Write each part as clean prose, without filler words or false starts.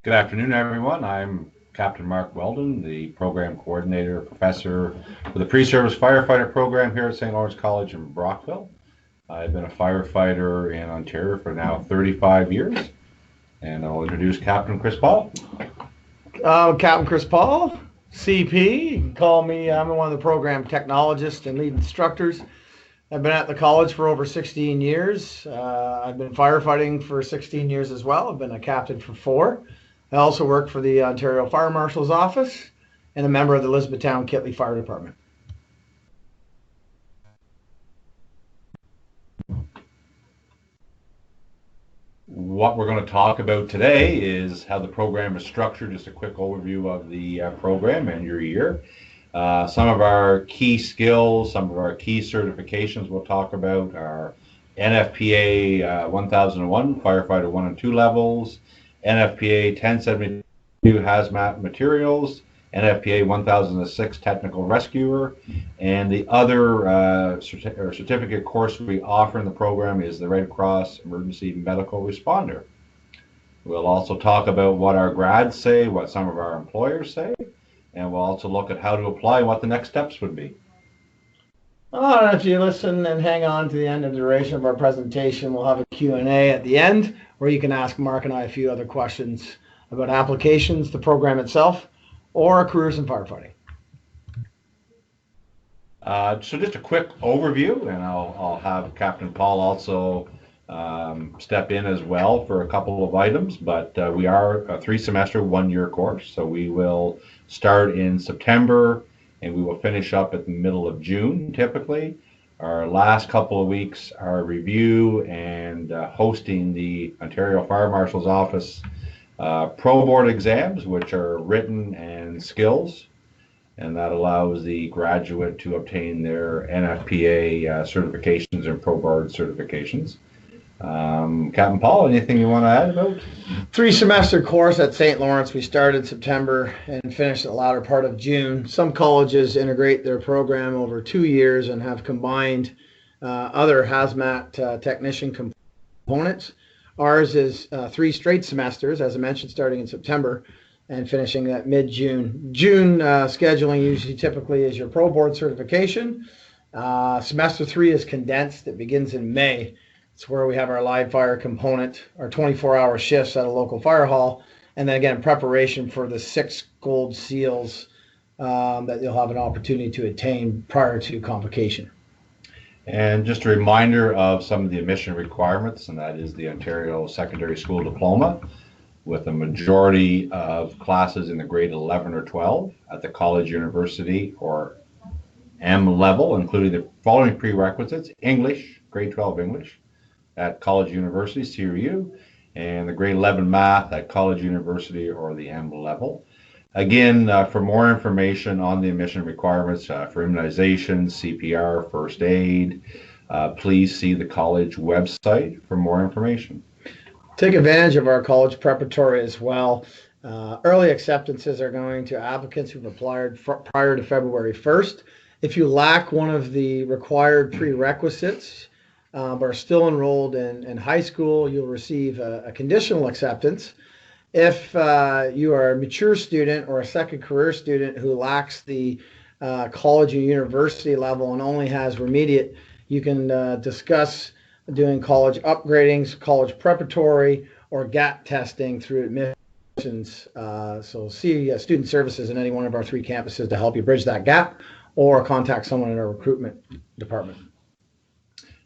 Good afternoon, everyone. I'm Captain Mark Weldon, the Program Coordinator, Professor for the Pre-Service Firefighter Program here at St. Lawrence College in Brockville. I've been a firefighter in Ontario for now 35 years, and I'll introduce Captain Chris Paul. Captain Chris Paul, CP. You can call me. I'm one of the program technologists and lead instructors. I've been at the college for over 16 years. I've been firefighting for 16 years as well. I've been a captain for 4. I also work for the Ontario Fire Marshal's Office and a member of the Elizabethtown Kittley Fire Department. What we're going to talk about today is how the program is structured, just a quick overview of the program and your year. Some of our key skills, some of our key certifications we'll talk about are NFPA 1001, Firefighter 1 and 2 levels, NFPA 1072 Hazmat Materials, NFPA 1006 Technical Rescuer, and the other certificate course we offer in the program is the Red Cross Emergency Medical Responder. We'll also talk about what our grads say, what some of our employers say, and we'll also look at how to apply and what the next steps would be. If you listen and hang on to the end of the duration of our presentation, we'll have a Q&A at the end where you can ask Mark and I a few other questions about applications, the program itself, or careers in firefighting. So just a quick overview, and I'll have Captain Paul also step in as well for a couple of items, but we are a 3-semester, 1-year course, so we will start in September and we will finish up at the middle of June typically. Our last couple of weeks are review and hosting the Ontario Fire Marshal's Office Pro Board exams, which are written and skills, and that allows the graduate to obtain their NFPA certifications and Pro Board certifications. Captain Paul, anything you want to add about? 3-semester course at St. Lawrence. We started September and finished the latter part of June. Some colleges integrate their program over 2 years and have combined other hazmat technician components. Ours is 3 straight semesters, as I mentioned, starting in September and finishing at mid-June. June scheduling usually typically is your Pro Board certification. Semester 3 is condensed. It begins in May. It's where we have our live fire component, our 24-hour shifts at a local fire hall, and then again, preparation for the 6 gold seals that you'll have an opportunity to attain prior to convocation. And just a reminder of some of the admission requirements, and that is the Ontario Secondary School Diploma, with a majority of classes in the grade 11 or 12 at the college, university, or M level, including the following prerequisites: English, grade 12 English, at college, university, CRU, and the grade 11 math at college, university, or the M level. Again, for more information on the admission requirements for immunization, CPR, first aid, please see the college website for more information. Take advantage of our college preparatory as well. Early acceptances are going to applicants who've applied prior to February 1st. If you lack one of the required prerequisites, but are still enrolled in high school, you'll receive a conditional acceptance. If you are a mature student or a second career student who lacks the college or university level and only has remediate, you can discuss doing college upgradings, college preparatory, or GAT testing through admissions. So see student services in any one of our 3 campuses to help you bridge that gap, or contact someone in our recruitment department.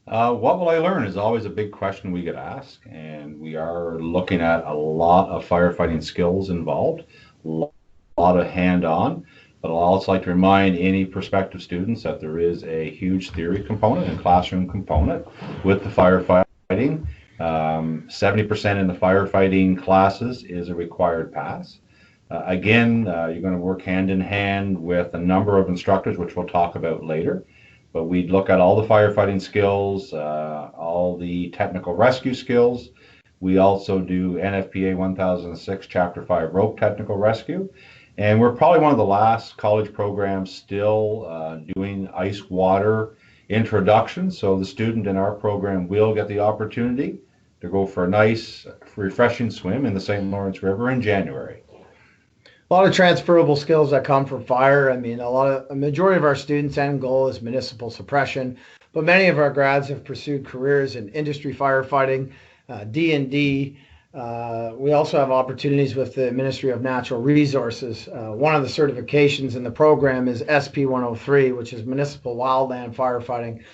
What will I learn is always a big question we get asked, and we are looking at a lot of firefighting skills involved, a lot of hand-on, but I'll also like to remind any prospective students that there is a huge theory component and classroom component with the firefighting. 70% in the firefighting classes is a required pass. Again, you're going to work hand in hand with a number of instructors, which we'll talk about later. But we look at all the firefighting skills, all the technical rescue skills. We also do NFPA 1006 Chapter 5 rope technical rescue. And we're probably one of the last college programs still doing ice water introduction. So the student in our program will get the opportunity to go for a nice, refreshing swim in the St. Lawrence River in January. A lot of transferable skills that come from fire. I mean, a majority of our students' end goal is municipal suppression, but many of our grads have pursued careers in industry firefighting, D&D. We also have opportunities with the Ministry of Natural Resources. One of the certifications in the program is SP 103, which is Municipal Wildland Firefighting.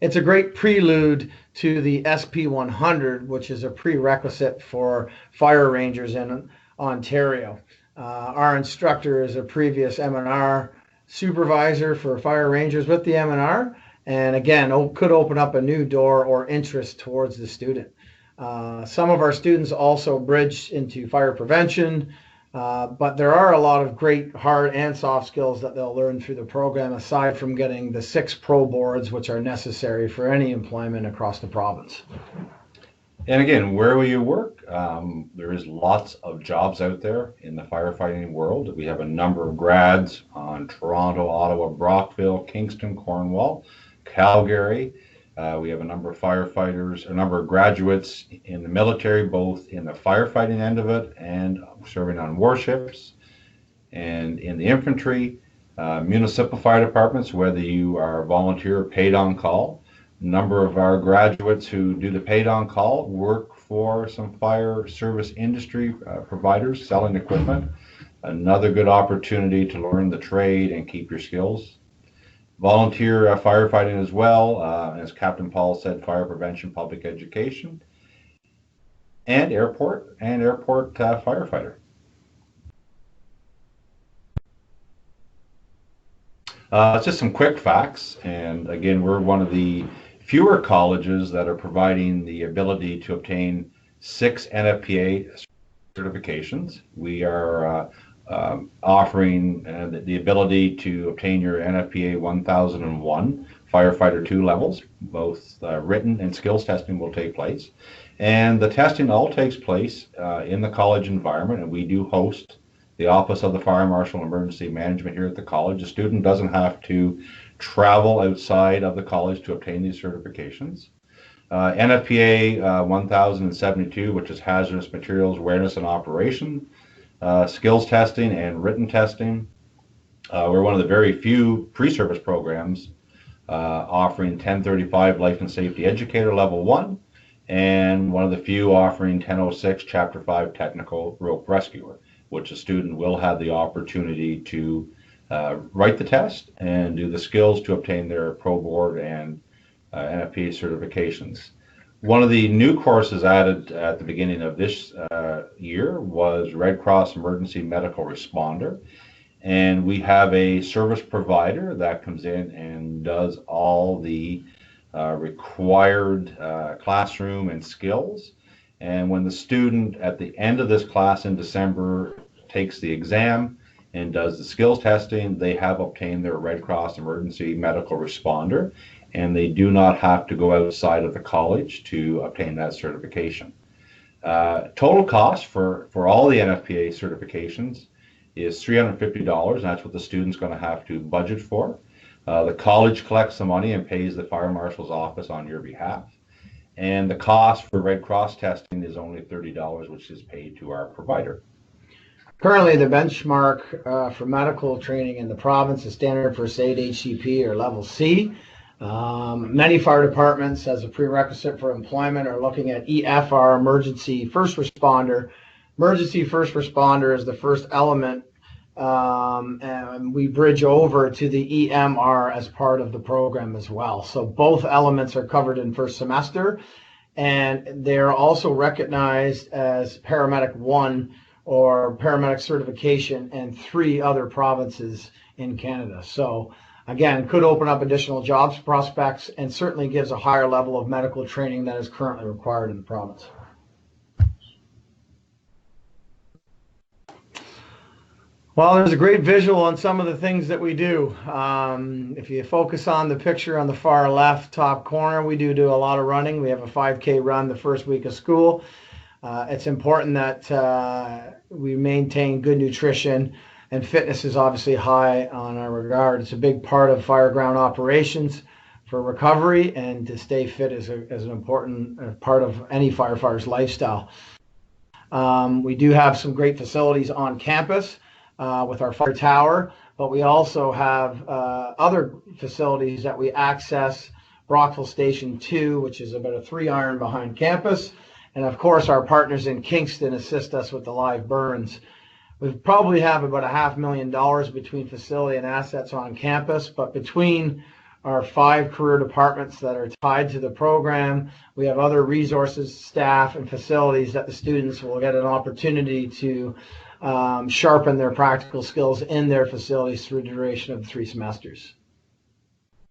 It's a great prelude to the SP 100, which is a prerequisite for fire rangers in Ontario. Our instructor is a previous M&R supervisor for fire rangers with the M&R, and again, could open up a new door or interest towards the student. Some of our students also bridge into fire prevention, but there are a lot of great hard and soft skills that they'll learn through the program, aside from getting the 6 pro boards, which are necessary for any employment across the province. And again, where will you work? There is lots of jobs out there in the firefighting world. We have a number of grads on Toronto, Ottawa, Brockville, Kingston, Cornwall, Calgary. We have a number of firefighters, a number of graduates in the military, both in the firefighting end of it and serving on warships, and in the infantry, municipal fire departments, whether you are volunteer or paid on call. A number of our graduates who do the paid on call work for some fire service industry providers selling equipment. Another good opportunity to learn the trade and keep your skills. Volunteer firefighting as well, as Captain Paul said, fire prevention, public education, and airport firefighter. Just some quick facts, and again, we're one of the fewer colleges that are providing the ability to obtain 6 NFPA certifications. We are offering the ability to obtain your NFPA 1001 Firefighter 2 levels. Both written and skills testing will take place. And the testing all takes place in the college environment, and we do host the Office of the Fire Marshal and Emergency Management here at the college. The student doesn't have to travel outside of the college to obtain these certifications. NFPA 1072, which is Hazardous Materials Awareness and Operation, skills testing and written testing. We're one of the very few pre-service programs offering 1035 Life and Safety Educator Level 1, and one of the few offering 1006 Chapter 5 Technical Rope Rescuer, which a student will have the opportunity to write the test and do the skills to obtain their Pro Board and NFPA certifications. One of the new courses added at the beginning of this year was Red Cross Emergency Medical Responder. And we have a service provider that comes in and does all the required classroom and skills. And when the student at the end of this class in December takes the exam and does the skills testing, they have obtained their Red Cross Emergency Medical Responder, and they do not have to go outside of the college to obtain that certification. Total cost for all the NFPA certifications is $350, and that's what the student's going to have to budget for. The college collects the money and pays the fire marshal's office on your behalf. And the cost for Red Cross testing is only $30, which is paid to our provider. Currently, the benchmark for medical training in the province is Standard First Aid HCP or Level C. Many fire departments, as a prerequisite for employment, are looking at EFR, Emergency First Responder. Emergency First Responder is the first element, and we bridge over to the EMR as part of the program as well. So both elements are covered in first semester, and they're also recognized as Paramedic 1 or paramedic certification in 3 other provinces in Canada. So again, could open up additional jobs prospects and certainly gives a higher level of medical training that is currently required in the province. Well, there's a great visual on some of the things that we do. If you focus on the picture on the far left top corner, we do a lot of running. We have a 5K run the first week of school. It's important that we maintain good nutrition, and fitness is obviously high on our regard. It's a big part of fire ground operations. for recovery and to stay fit is an important part of any firefighter's lifestyle. We do have some great facilities on campus with our fire tower, but we also have other facilities that we access. Brockville Station 2, which is about a 3-iron behind campus. And of course, our partners in Kingston assist us with the live burns. We probably have about $500,000 between facility and assets on campus, but between our 5 career departments that are tied to the program, we have other resources, staff, and facilities that the students will get an opportunity to sharpen their practical skills in their facilities through the duration of the 3 semesters.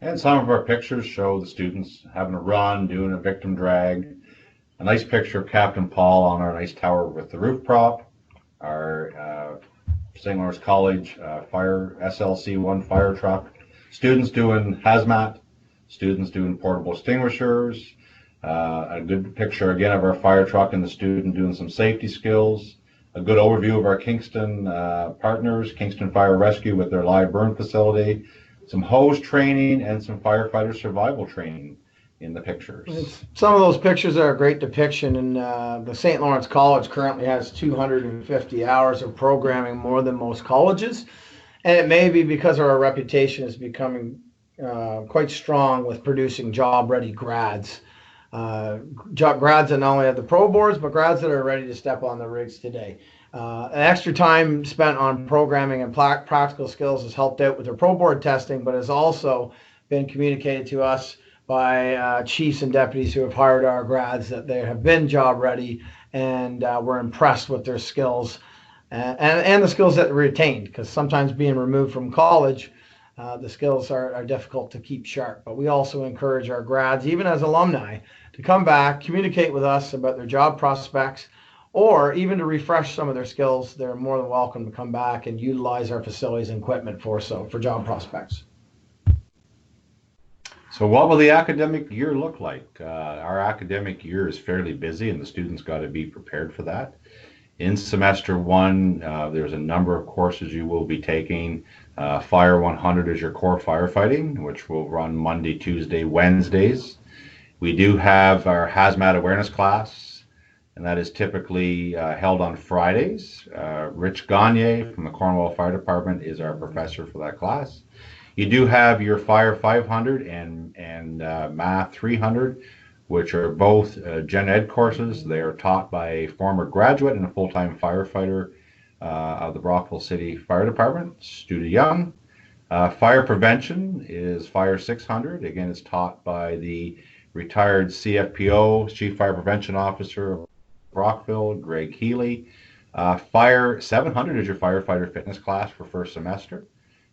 And some of our pictures show the students having a run, doing a victim drag. A nice picture of Captain Paul on our nice tower with the roof prop. Our St. Lawrence College fire SLC 1 fire truck. Students doing hazmat. Students doing portable extinguishers. A good picture again of our fire truck and the student doing some safety skills. A good overview of our Kingston partners, Kingston Fire Rescue with their live burn facility. Some hose training and some firefighter survival training in the pictures. Some of those pictures are a great depiction, and the St. Lawrence College currently has 250 hours of programming, more than most colleges. And it may be because our reputation is becoming quite strong with producing job-ready grads. Grads that not only have the pro boards, but grads that are ready to step on the rigs today. Extra time spent on programming and practical skills has helped out with their pro board testing, but has also been communicated to us by chiefs and deputies who have hired our grads that they have been job ready and were impressed with their skills and the skills that they retained, because sometimes being removed from college, the skills are difficult to keep sharp. But we also encourage our grads, even as alumni, to come back, communicate with us about their job prospects, or even to refresh some of their skills. They're more than welcome to come back and utilize our facilities and equipment for job prospects. So what will the academic year look like? Our academic year is fairly busy, and the students got to be prepared for that. In semester 1, there's a number of courses you will be taking. Fire 100 is your core firefighting, which will run Monday, Tuesday, Wednesdays. We do have our hazmat awareness class, and that is typically held on Fridays. Rich Gagne from the Cornwall Fire Department is our professor for that class. You do have your Fire 500 and Math 300, which are both gen ed courses. They are taught by a former graduate and a full-time firefighter of the Brockville City Fire Department, Studa Young. Fire prevention is Fire 600. Again, it's taught by the retired CFPO, Chief Fire Prevention Officer of Brockville, Greg Healy. Fire 700 is your firefighter fitness class for first semester.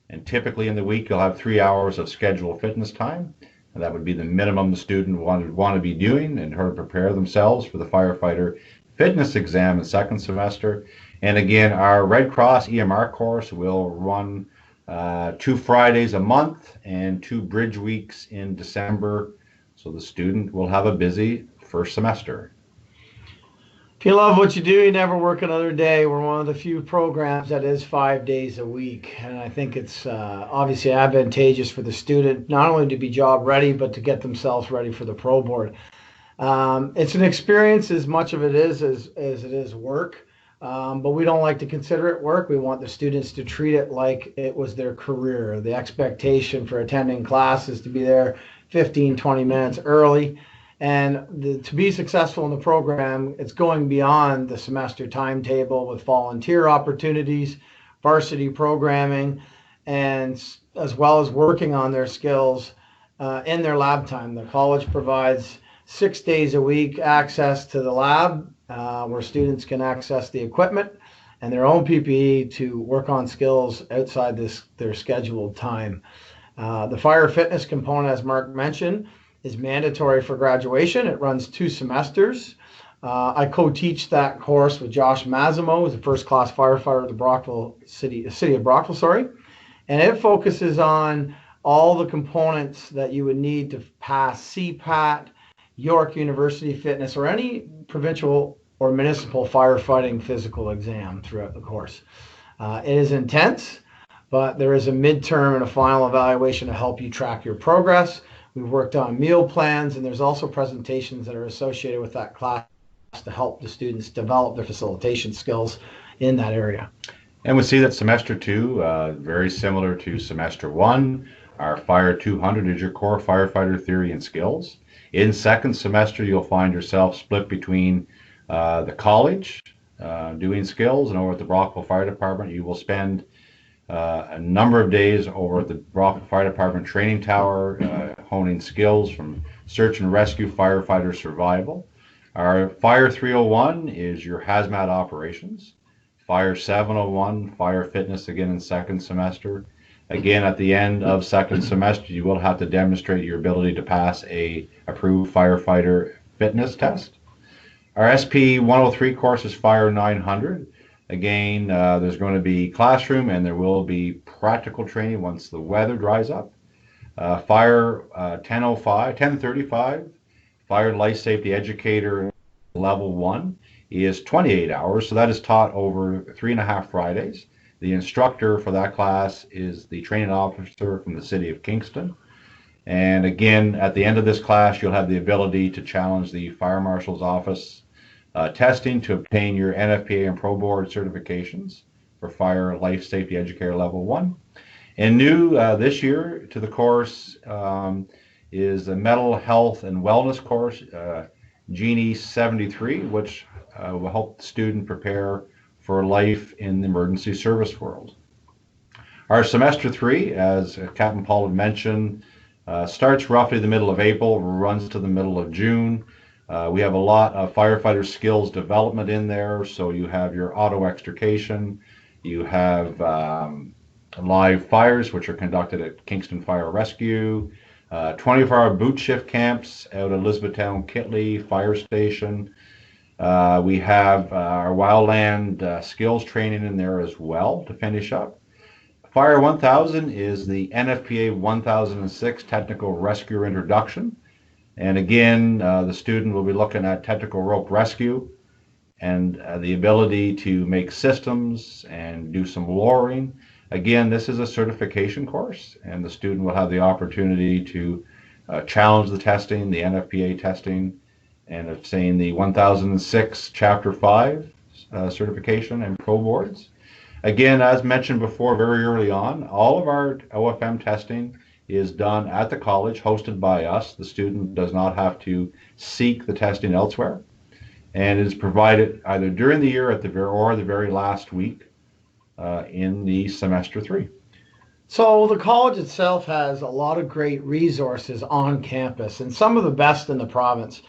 And typically in the week, you'll have 3 hours of scheduled fitness time. And that would be the minimum the student would want to be doing in order to prepare themselves for the firefighter fitness exam in second semester. And again, our Red Cross EMR course will run 2 Fridays a month and 2 bridge weeks in December. So the student will have a busy first semester. If you love what you do, you never work another day. We're one of the few programs that is 5 days a week. And I think it's obviously advantageous for the student, not only to be job ready, but to get themselves ready for the pro board. It's an experience as much of it is as it is work. But we don't like to consider it work. We want the students to treat it like it was their career. The expectation for attending class is to be there 15, 20 minutes early. And to be successful in the program, it's going beyond the semester timetable with volunteer opportunities, varsity programming, and as well as working on their skills in their lab time. The college provides 6 days a week access to the lab where students can access the equipment and their own PPE to work on skills outside their scheduled time. The fire fitness component, as Mark mentioned, is mandatory for graduation. It runs 2 semesters. I co-teach that course with Josh Massimo, who's a first-class firefighter of the city of Brockville, and it focuses on all the components that you would need to pass CPAT, York University Fitness, or any provincial or municipal firefighting physical exam throughout the course. It is intense, but there is a midterm and a final evaluation to help you track your progress. We've worked on meal plans, and there's also presentations that are associated with that class to help the students develop their facilitation skills in that area. And we see that semester 2, very similar to semester 1. Our Fire 200 is your core firefighter theory and skills. In second semester, you'll find yourself split between the college doing skills, and over at the Brockville Fire Department, you will spend a number of days over at the Brockville Fire Department Training Tower, honing skills from search and rescue, firefighter survival. Our Fire 301 is your hazmat operations. Fire 701, fire fitness again in second semester. Again, at the end of second semester, you will have to demonstrate your ability to pass a approved firefighter fitness test. Our SP 103 course is Fire 900. Again, there's going to be classroom and there will be practical training once the weather dries up. Fire 1035, Fire Life Safety Educator Level 1 is 28 hours, so that is taught over 3.5 Fridays. The instructor for that class is the training officer from the city of Kingston. And again, at the end of this class, you'll have the ability to challenge the Fire Marshal's Office testing to obtain your NFPA and Pro Board certifications for Fire Life Safety Educator Level 1. And new this year to the course is the Mental Health and Wellness course, Genie 73, which will help the student prepare for life in the emergency service world. Our semester 3, as Captain Paul had mentioned, starts roughly the middle of April, runs to the middle of June. We have a lot of firefighter skills development in there. So you have your auto extrication, you have live fires, which are conducted at Kingston Fire Rescue, 24-hour boot shift camps out at Elizabethtown Kitley Fire Station. We have our wildland skills training in there as well to finish up. Fire 1000 is the NFPA 1006 Technical Rescue Introduction. And again, the student will be looking at technical rope rescue and the ability to make systems and do some lowering. Again, this is a certification course, and the student will have the opportunity to challenge the testing, the NFPA testing, and obtain the 1006 Chapter 5 certification and Pro Boards. Again, as mentioned before, very early on, all of our OFM testing is done at the college, hosted by us. The student does not have to seek the testing elsewhere, and is provided either during the year or the very last week in the semester 3. So the college itself has a lot of great resources on campus, and some of the best in the province.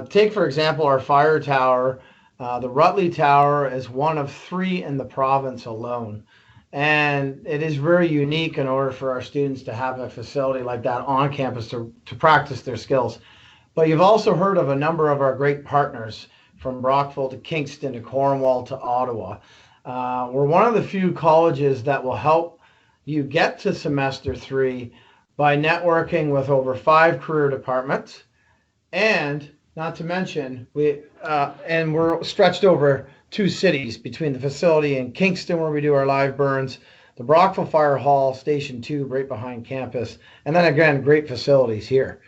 Take, for example, our fire tower. The Rutley Tower is one of 3 in the province alone. And it is very unique in order for our students to have a facility like that on campus to practice their skills. But you've also heard of a number of our great partners, from Brockville to Kingston to Cornwall to Ottawa. We're one of the few colleges that will help you get to semester 3 by networking with over 5 career departments, and not to mention we're stretched over 2 cities between the facility in Kingston, where we do our live burns, the Brockville Fire Hall, Station 2, right behind campus, and then again, great facilities here.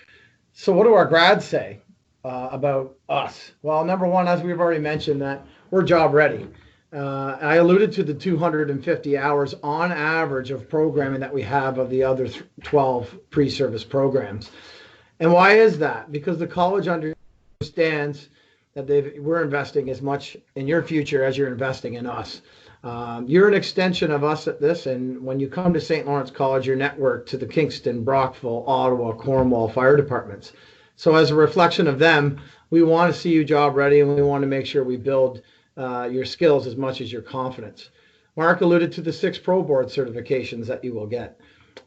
So what do our grads say about us? Well, number one, as we've already mentioned, that we're job ready. I alluded to the 250 hours on average of programming that we have of the other 12 pre-service programs. And why is that? Because the college understands that we're investing as much in your future as you're investing in us. You're an extension of us at this, and when you come to St. Lawrence College, you're networked to the Kingston, Brockville, Ottawa, Cornwall fire departments. So as a reflection of them, we want to see you job ready, and we want to make sure we build your skills as much as your confidence. Mark alluded to the 6 Pro Board certifications that you will get.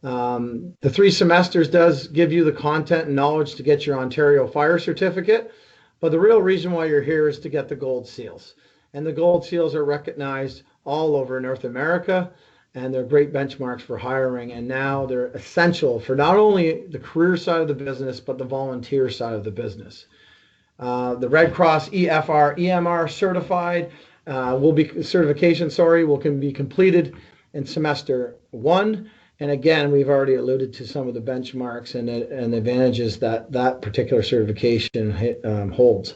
The 3 semesters does give you the content and knowledge to get your Ontario Fire Certificate, but the real reason why you're here is to get the gold seals. And the gold seals are recognized all over North America, and they're great benchmarks for hiring, and now they're essential for not only the career side of the business, but the volunteer side of the business. The Red Cross EFR, EMR certified will be completed in semester 1, And again, we've already alluded to some of the benchmarks and the advantages that that particular certification holds.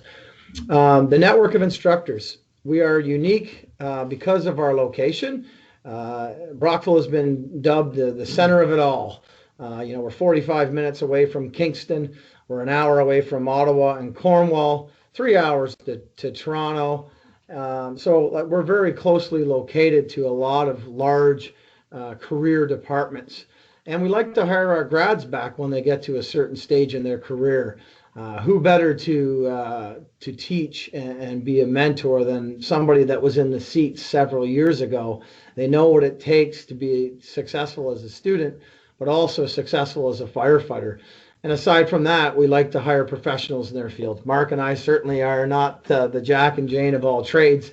The network of instructors. We are unique because of our location. Brockville has been dubbed the center of it all. We're 45 minutes away from Kingston. We're an hour away from Ottawa and Cornwall, 3 hours to Toronto. So we're very closely located to a lot of large career departments. And we like to hire our grads back when they get to a certain stage in their career. Who better to teach and be a mentor than somebody that was in the seat several years ago? They know what it takes to be successful as a student, but also successful as a firefighter. And aside from that, we like to hire professionals in their field. Mark and I certainly are not the Jack and Jane of all trades.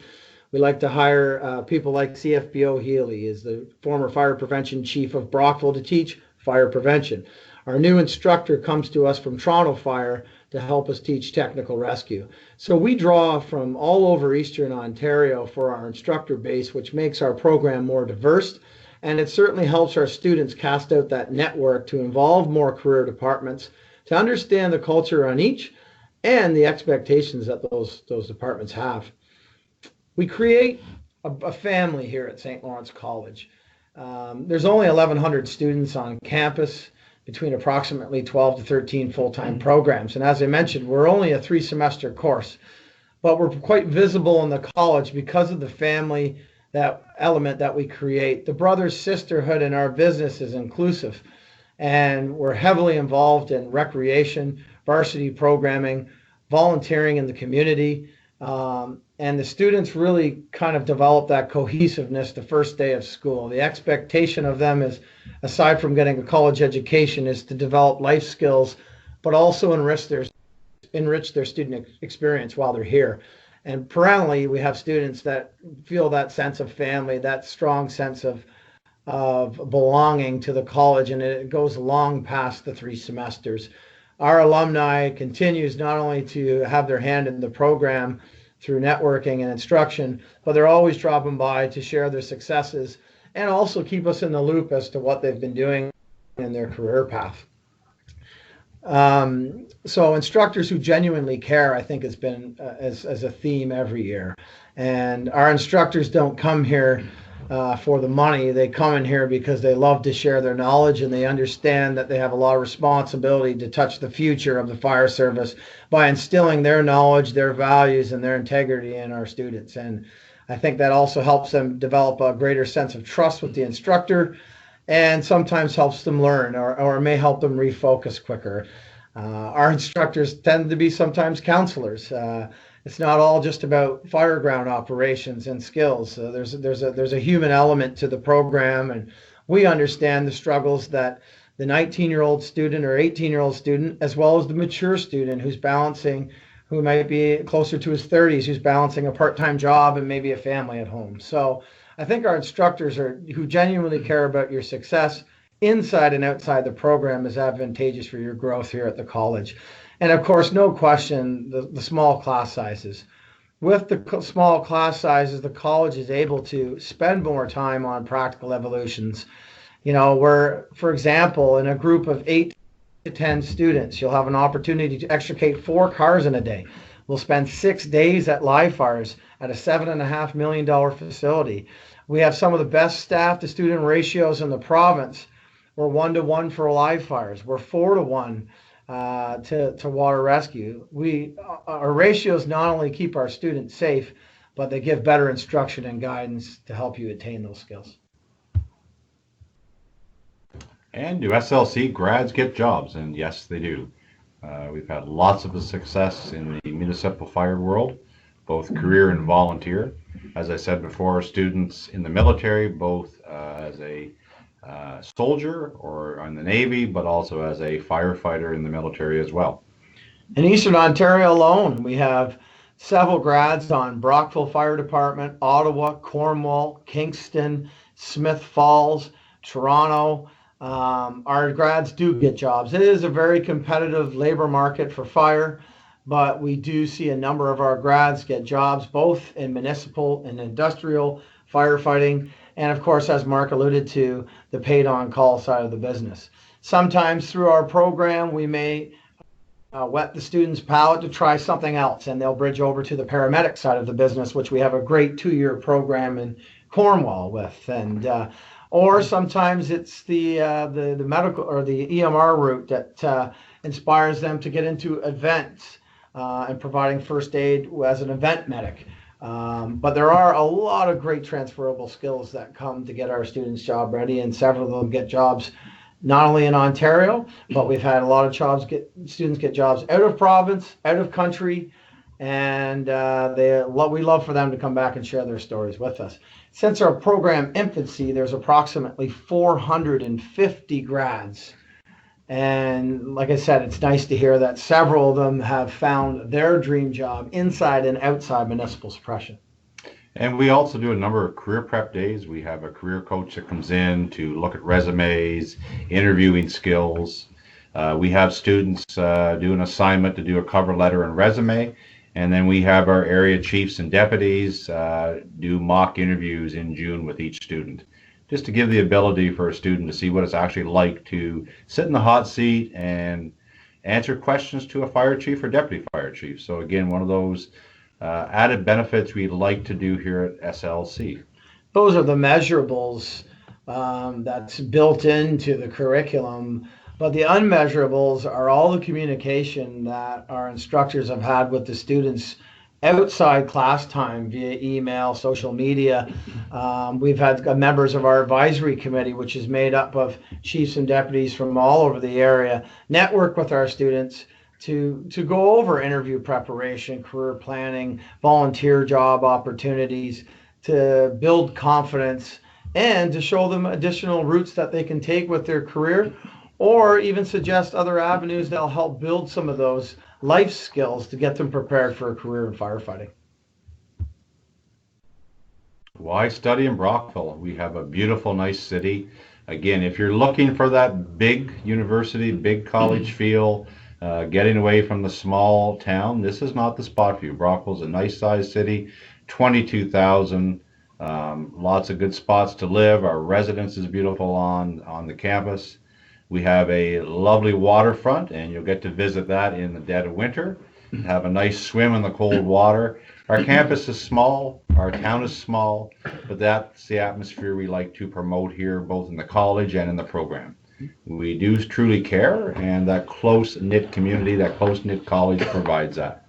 We like to hire people like CFBO Healy, is the former fire prevention chief of Brockville, to teach fire prevention. Our new instructor comes to us from Toronto Fire to help us teach technical rescue. So we draw from all over Eastern Ontario for our instructor base, which makes our program more diverse. And it certainly helps our students cast out that network to involve more career departments, to understand the culture on each and the expectations that those departments have. We create a family here at St. Lawrence College. There's only 1,100 students on campus between approximately 12 to 13 full-time programs. And as I mentioned, we're only a 3-semester course, but we're quite visible in the college because of the family, that element that we create. The brothers sisterhood in our business is inclusive, and we're heavily involved in recreation, varsity programming, volunteering in the community. And the students really kind of develop that cohesiveness the first day of school. The expectation of them is, aside from getting a college education, is to develop life skills, but also enrich their student experience while they're here. And perennially, we have students that feel that sense of family, that strong sense of belonging to the college, and it goes long past the 3 semesters. Our alumni continues not only to have their hand in the program through networking and instruction, but they're always dropping by to share their successes and also keep us in the loop as to what they've been doing in their career path. So instructors who genuinely care, I think, has been as a theme every year. And our instructors don't come here for the money. They come in here because they love to share their knowledge, and they understand that they have a lot of responsibility to touch the future of the fire service by instilling their knowledge, their values, and their integrity in our students. And I think that also helps them develop a greater sense of trust with the instructor, and sometimes helps them learn, or may help them refocus quicker. Our instructors tend to be sometimes counselors. It's not all just about fireground operations and skills. There's a human element to the program, and we understand the struggles that the 19-year-old student or 18-year-old student, as well as the mature student who might be closer to his 30s, who's balancing a part-time job and maybe a family at home. So I think our instructors who genuinely care about your success inside and outside the program is advantageous for your growth here at the college. And of course, no question, the small class sizes. With the small class sizes, the college is able to spend more time on practical evolutions. Where, for example, in a group of 8 to 10 students, you'll have an opportunity to extricate 4 cars in a day. We'll spend 6 days at live fires at a $7.5 million facility. We have some of the best staff to student ratios in the province. We're 1-to-1 for live fires. We're 4-to-1 to water rescue. Our ratios not only keep our students safe, but they give better instruction and guidance to help you attain those skills. And do SLC grads get jobs? And yes, they do. We've had lots of success in the municipal fire world, both career and volunteer. As I said before, students in the military, both as a soldier or in the Navy, but also as a firefighter in the military as well. In Eastern Ontario alone, we have several grads on Brockville Fire Department, Ottawa, Cornwall, Kingston, Smith Falls, Toronto. Our grads do get jobs. It is a very competitive labor market for fire, but we do see a number of our grads get jobs both in municipal and industrial firefighting, and of course, as Mark alluded to, the paid on call side of the business. Sometimes through our program, we may whet the student's palate to try something else, and they'll bridge over to the paramedic side of the business, which we have a great 2-year program in Cornwall with. And or sometimes it's the medical or the EMR route that inspires them to get into events and providing first aid as an event medic. But there are a lot of great transferable skills that come to get our students job ready, and several of them get jobs not only in Ontario, but we've had a lot of students get jobs out of province, out of country, and we love for them to come back and share their stories with us. Since our program infancy, there's approximately 450 grads. And like I said, it's nice to hear that several of them have found their dream job inside and outside municipal suppression. And we also do a number of career prep days. We have a career coach that comes in to look at resumes, interviewing skills. We have students do an assignment to do a cover letter and resume. And then we have our area chiefs and deputies do mock interviews in June with each student, just to give the ability for a student to see what it's actually like to sit in the hot seat and answer questions to a fire chief or deputy fire chief. So again, one of those added benefits we like to do here at SLC. Those are the measurables that's built into the curriculum, but the unmeasurables are all the communication that our instructors have had with the students outside class time via email, social media. We've had members of our advisory committee, which is made up of chiefs and deputies from all over the area, network with our students to go over interview preparation, career planning, volunteer job opportunities, to build confidence, and to show them additional routes that they can take with their career, or even suggest other avenues that'll help build some of those life skills to get them prepared for a career in firefighting. Why study in Brockville? We have a beautiful, nice city. Again, if you're looking for that big university, big college feel, getting away from the small town, this is not the spot for you. Brockville's a nice sized city, 22,000, lots of good spots to live. Our residence is beautiful on the campus. We have a lovely waterfront, and you'll get to visit that in the dead of winter. Have a nice swim in the cold water. Our campus is small, our town is small, but that's the atmosphere we like to promote here, both in the college and in the program. We do truly care, and that close-knit community, that close-knit college provides that.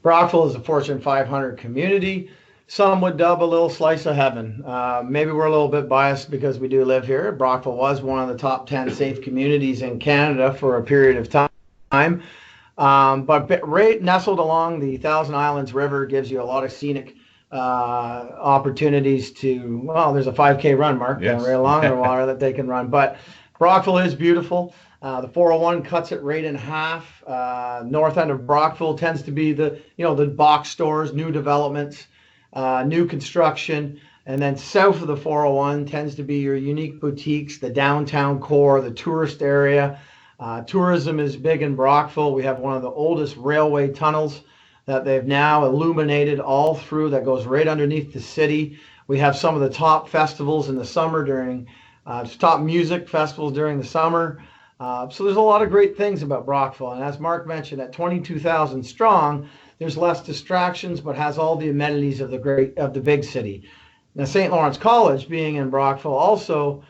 Brockville is a Fortune 500 community. Some would dub a little slice of heaven. Maybe we're a little bit biased because we do live here. Brockville was one of the top 10 safe communities in Canada for a period of time. But right nestled along the Thousand Islands River gives you a lot of scenic opportunities to, well, there's a 5K run, Mark, yes, right along the water that they can run. But Brockville is beautiful. The 401 cuts it right in half. North end of Brockville tends to be the box stores, new developments, new construction. And then south of the 401 tends to be your unique boutiques, the downtown core, the tourist area. Tourism is big in Brockville. We have one of the oldest railway tunnels that they've now illuminated all through that goes right underneath the city. We have some of the top festivals in the summer during top music festivals during the summer. So there's a lot of great things about Brockville. And as Mark mentioned, at 22,000 strong, there's less distractions, but has all the amenities of the big city. Now, St. Lawrence College, being in Brockville, also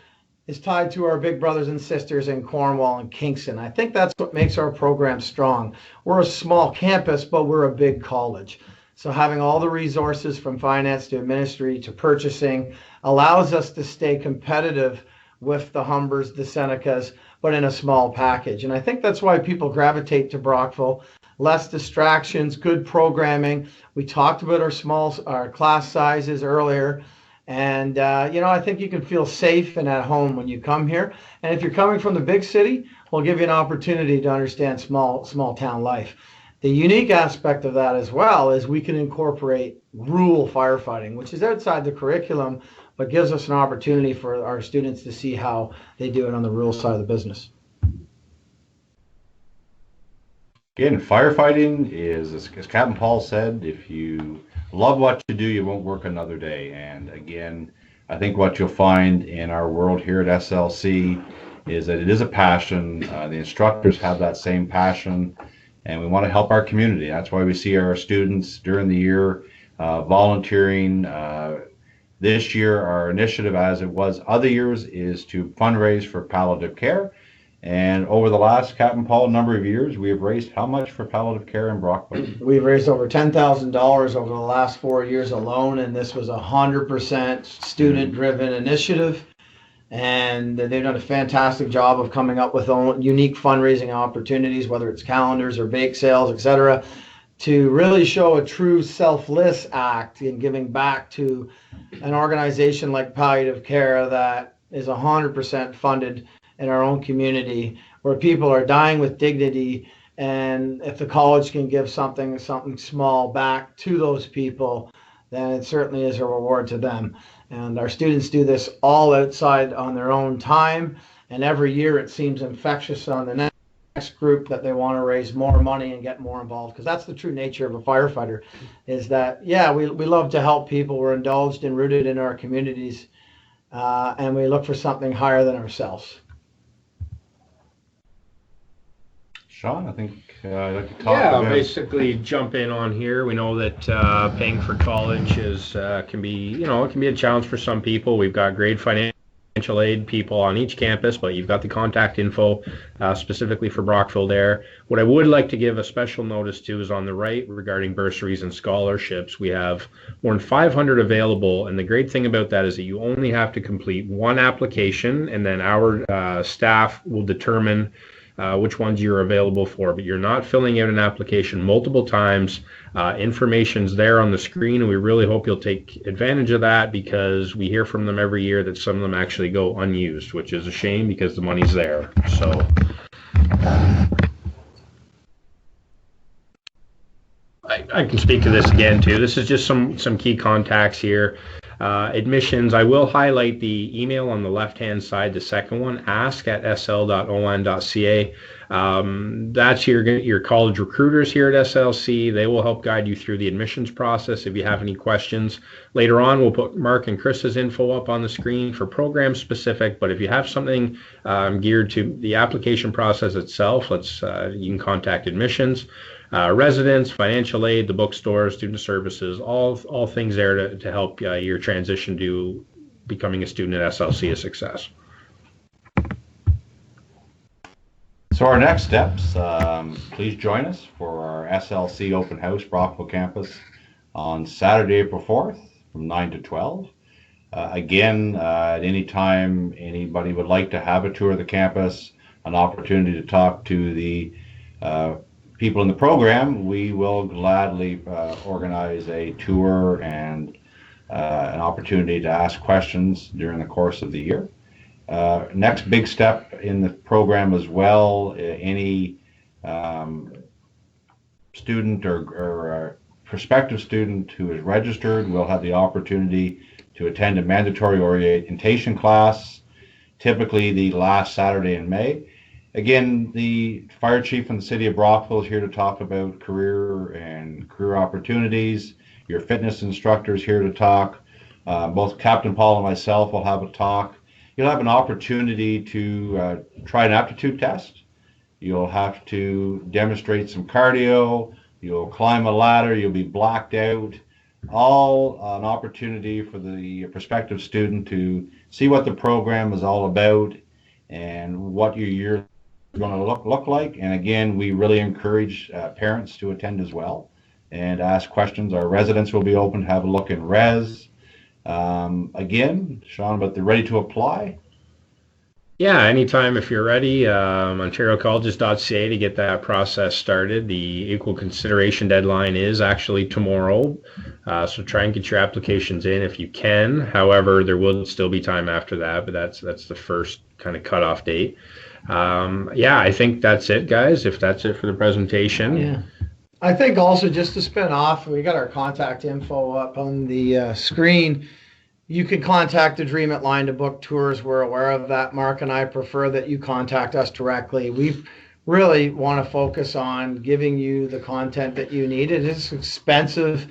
is tied to our big brothers and sisters in Cornwall and Kingston. I think that's what makes our program strong. We're a small campus, but we're a big college. So having all the resources from finance to administry to purchasing allows us to stay competitive with the Humbers, the Senecas, but in a small package. And I think that's why people gravitate to Brockville. Less distractions, good programming. We talked about our class sizes earlier. And, I think you can feel safe and at home when you come here. And if you're coming from the big city, we'll give you an opportunity to understand small town life. The unique aspect of that as well is we can incorporate rural firefighting, which is outside the curriculum, but gives us an opportunity for our students to see how they do it on the rural side of the business. Again, firefighting is, as Captain Paul said, if you love what you do, you won't work another day. And again, I think what you'll find in our world here at SLC is that it is a passion. The instructors have that same passion, and we want to help our community. That's why we see our students during the year volunteering. This year, our initiative, as it was other years, is to fundraise for palliative care. And over the last, Captain Paul, number of years, we have raised how much for palliative care in Brockville? We've raised over $10,000 over the last 4 years alone, and this was a 100% student-driven initiative. And they've done a fantastic job of coming up with unique fundraising opportunities, whether it's calendars or bake sales, etc., to really show a true selfless act in giving back to an organization like palliative care that is 100% funded in our own community, where people are dying with dignity. And if the college can give something small back to those people, then it certainly is a reward to them. And our students do this all outside on their own time. And every year it seems infectious on the next group that they want to raise more money and get more involved. Because that's the true nature of a firefighter, is that, yeah, we love to help people. We're indulged and rooted in our communities. And we look for something higher than ourselves. Sean, I think I'd like to talk about. Basically jump in on here. We know that paying for college can be a challenge for some people. We've got great financial aid people on each campus, but you've got the contact info specifically for Brockville there. What I would like to give a special notice to is on the right regarding bursaries and scholarships. We have more than 500 available, and the great thing about that is that you only have to complete one application, and then our staff will determine which ones you're available for, but you're not filling out an application multiple times. Information's there on the screen, and we really hope you'll take advantage of that, because we hear from them every year that some of them actually go unused, which is a shame because the money's there. So I can speak to this again too. This is just some key contacts here. Admissions, I will highlight the email on the left-hand side, the second one, ask@sl.on.ca. That's your college recruiters here at SLC. They will help guide you through the admissions process if you have any questions. Later on, we'll put Mark and Chris's info up on the screen for program specific, but if you have something geared to the application process itself, you can contact admissions. Residents, financial aid, the bookstores, student services, all things there to help your transition to becoming a student at SLC a success. So our next steps, please join us for our SLC Open House Brockville campus on Saturday, April 4th from 9 to 12. Again, at any time anybody would like to have a tour of the campus, an opportunity to talk to the people in the program, we will gladly organize a tour and an opportunity to ask questions during the course of the year. Next big step in the program as well, any student or prospective student who is registered will have the opportunity to attend a mandatory orientation class, typically the last Saturday in May. Again, the fire chief in the city of Brockville is here to talk about career opportunities. Your fitness instructor is here to talk. Both Captain Paul and myself will have a talk. You'll have an opportunity to try an aptitude test. You'll have to demonstrate some cardio. You'll climb a ladder. You'll be blacked out. All an opportunity for the prospective student to see what the program is all about and what your year going to look like. And again, we really encourage parents to attend as well and ask questions. Our residents will be open to have a look in res. Again, Sean, but they're ready to apply. Yeah, anytime if you're ready, ontariocolleges.ca to get that process started. The equal consideration deadline is actually tomorrow, so try and get your applications in if you can. However, there will still be time after that, but that's the first kind of cutoff date. I think that's it, guys, if that's it for the presentation. Yeah. I think also just to spin off, we got our contact info up on the screen. You can contact the Dream It line to book tours. We're aware of that. Mark and I prefer that you contact us directly. We really want to focus on giving you the content that you need. It is expensive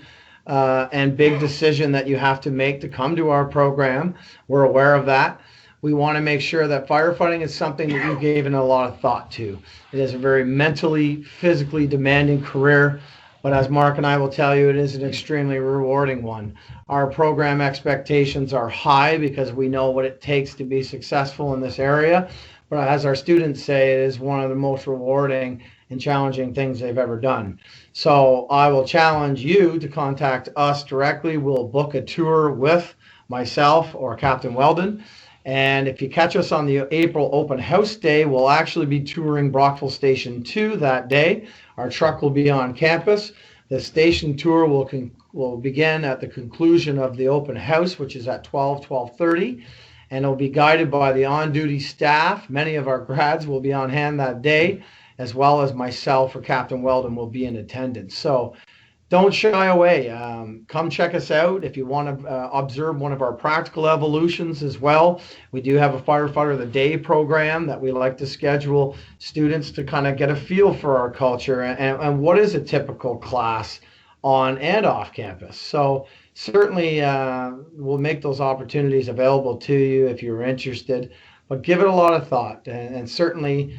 and big decision that you have to make to come to our program. We're aware of that. We want to make sure that firefighting is something that you've given a lot of thought to. It is a very mentally, physically demanding career, but as Mark and I will tell you, it is an extremely rewarding one. Our program expectations are high because we know what it takes to be successful in this area. But as our students say, it is one of the most rewarding and challenging things they've ever done. So I will challenge you to contact us directly. We'll book a tour with myself or Captain Weldon. And if you catch us on the April Open House Day, we'll actually be touring Brockville Station 2 that day. Our truck will be on campus. The station tour will begin at the conclusion of the open house, which is at 12:30. And it'll be guided by the on-duty staff. Many of our grads will be on hand that day, as well as myself or Captain Weldon will be in attendance. So don't shy away. Come check us out. If you want to observe one of our practical evolutions as well, we do have a Firefighter of the Day program that we like to schedule students to kind of get a feel for our culture and what is a typical class on and off campus. So certainly we'll make those opportunities available to you if you're interested, but give it a lot of thought and certainly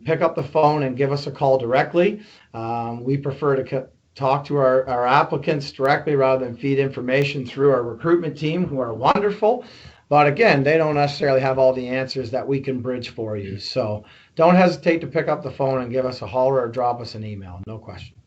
pick up the phone and give us a call directly. We prefer to talk to our applicants directly rather than feed information through our recruitment team, who are wonderful. But again, they don't necessarily have all the answers that we can bridge for you. So don't hesitate to pick up the phone and give us a holler or drop us an email. No question.